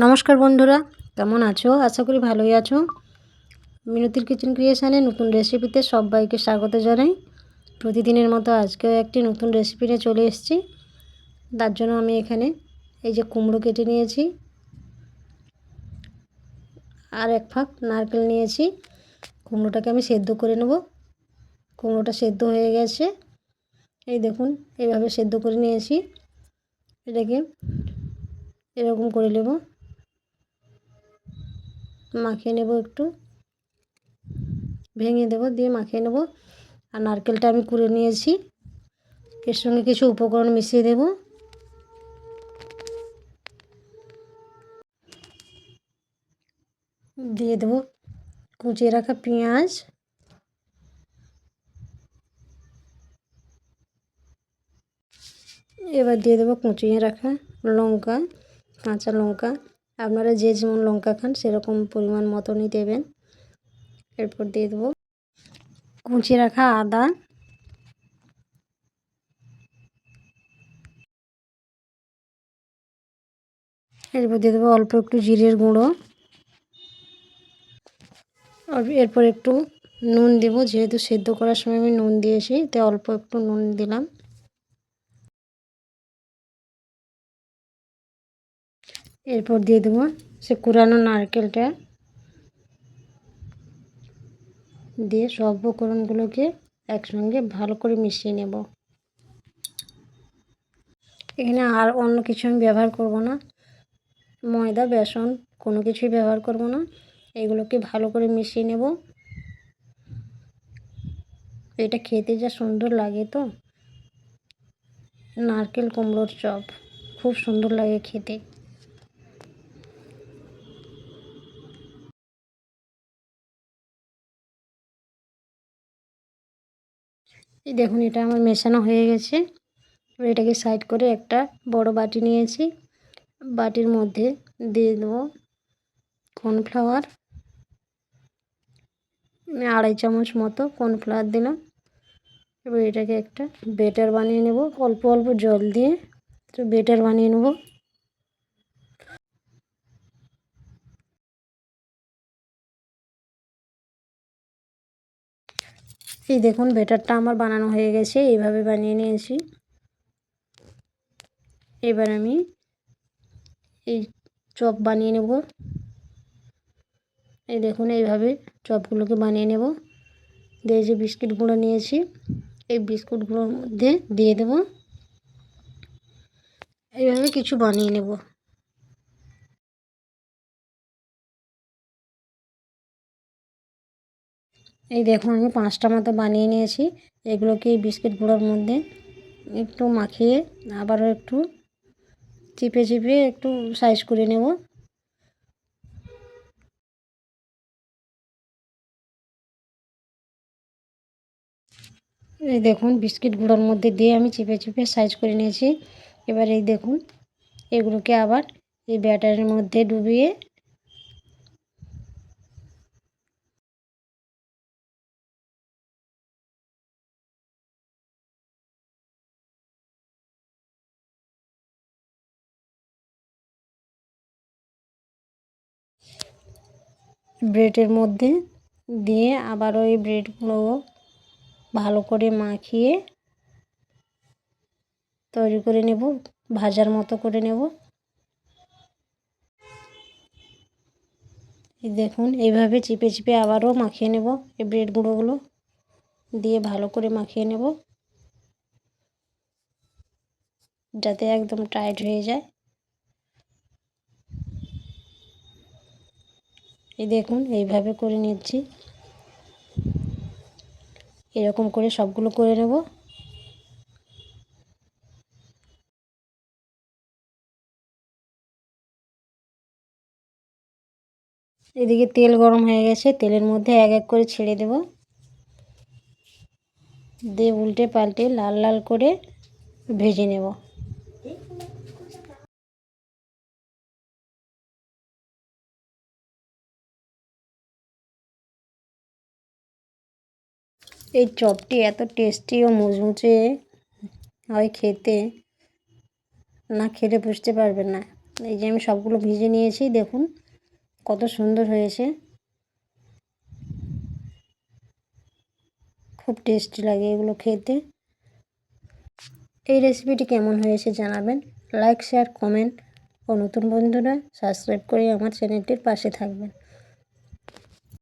নমস্কার বন্ধুরা, কেমন আছো? আশা করি ভালোই আছো। মিনতির কিচেন ক্রিয়েশনে নতুন রেসিপিতে সবাইকে স্বাগত জানাই। প্রতিদিনের মতো আজকেও একটি নতুন রেসিপি নিয়ে চলে এসেছি। তার জন্য আমি এখানে এই যে কুমড়ো কেটে নিয়েছি, আর এক ফাঁক নারকেল নিয়েছি। কুমড়োটাকে আমি সেদ্ধ করে নেব। কুমড়োটা সেদ্ধ হয়ে গেছে, এই দেখুন এইভাবে সেদ্ধ করে নিয়েছি। এটাকে এরকম করে নেব, মাখিয়ে নেব, একটু ভেঙে দেব, দিয়ে মাখিয়ে নেব। আর নারকেলটা আমি কুড়ে নিয়েছি, এর সঙ্গে কিছু উপকরণ মিশিয়ে দেব। দিয়ে দেব কুচিয়ে রাখা পেঁয়াজ, এবার দিয়ে দেবো কুচিয়ে রাখা লঙ্কা, কাঁচা লঙ্কা। আপনারা যে যেমন লঙ্কা খান সেরকম পরিমাণ মতনই দেবেন। এরপর দিয়ে দেবো কুচিয়ে রাখা আদা, এরপর দিয়ে দেবো অল্প একটু জিরের গুঁড়ো। এরপর একটু নুন দেবো, যেহেতু সেদ্ধ করার সময় আমি নুন দিয়েছি, তাই অল্প একটু নুন দিলাম। এরপর দিয়ে দেবো সে কুড়ানো নারকেলটা, দিয়ে সব উপকরণগুলোকে একসঙ্গে ভালো করে মিশিয়ে নেব। এখানে আর অন্য কিছু আমি ব্যবহার করব না, ময়দা বেসন কোনো কিছুই ব্যবহার করব না। এগুলোকে ভালো করে মিশিয়ে নেব। এটা খেতে যা সুন্দর লাগে, তো নারকেল কুমড়োর চপ খুব সুন্দর লাগে খেতে। এই দেখুন এটা আমার মেশানো হয়ে গেছে। এটাকে সাইড করে একটা বড় বাটি নিয়েছি, বাটির মধ্যে দিয়ে দেবো কর্নফ্লাওয়ার। আমি 2.5 চামচ মতো কর্নফ্লাওয়ার দিলাম। এবার এটাকে একটা বেটার বানিয়ে নেব, অল্প অল্প জল দিয়ে তো বেটার বানিয়ে নেব। এই দেখুন বেটারটা আমার বানানো হয়ে গেছে, এইভাবে বানিয়ে নিয়েছি। এবার আমি এই চপ বানিয়ে নেব। এই দেখুন এইভাবে চপগুলোকে বানিয়ে নেব। দিয়ে যে বিস্কিটগুলো নিয়েছি, এই বিস্কুটগুলোর মধ্যে দিয়ে দেব। এইভাবে কিছু বানিয়ে নেব। এই দেখুন আমি 5টা মতো বানিয়ে নিয়েছি। এগুলোকে এই বিস্কিটগুলোর মধ্যে একটু মাখিয়ে আবারও একটু চিপে চিপে একটু সাইজ করে নেব। এই দেখুন বিস্কিটগুলোর মধ্যে দিয়ে আমি চিপে চিপে সাইজ করে নিয়েছি। এবার এই দেখুন এগুলোকে আবার এই ব্যাটারের মধ্যে ডুবিয়ে ব্রেডের মধ্যে দিয়ে আবার ওই ব্রেডগুলো ভালো করে মাখিয়ে তৈরি করে নেব, ভাজার মতো করে নেব। এই দেখুন এইভাবে চিপে চিপে আবারও মাখিয়ে নেব। এই ব্রেড গুঁড়োগুলো দিয়ে ভালো করে মাখিয়ে নেব, যাতে একদম টাইট হয়ে যায়। এই দেখুন এইভাবে করে নিচ্ছি, এরকম করে সবগুলো করে নেব। এদিকে তেল গরম হয়ে গেছে, তেলের মধ্যে এক এক করে ছেড়ে দেব, দিয়ে উল্টে পাল্টে লাল লাল করে ভেজে নেব। এই চপটি এত টেস্টি ও মুচমুচে হয় খেতে, না খেলে বুঝতে পারবেন না। এই যে আমি সবগুলো ভিজে নিয়েছি, দেখুন কত সুন্দর হয়েছে, খুব টেস্টি লাগে এগুলো খেতে। এই রেসিপিটি কেমন হয়েছে জানাবেন। লাইক, শেয়ার, কমেন্ট ও নতুন বন্ধুরা সাবস্ক্রাইব করে আমার চ্যানেলটির পাশে থাকবেন।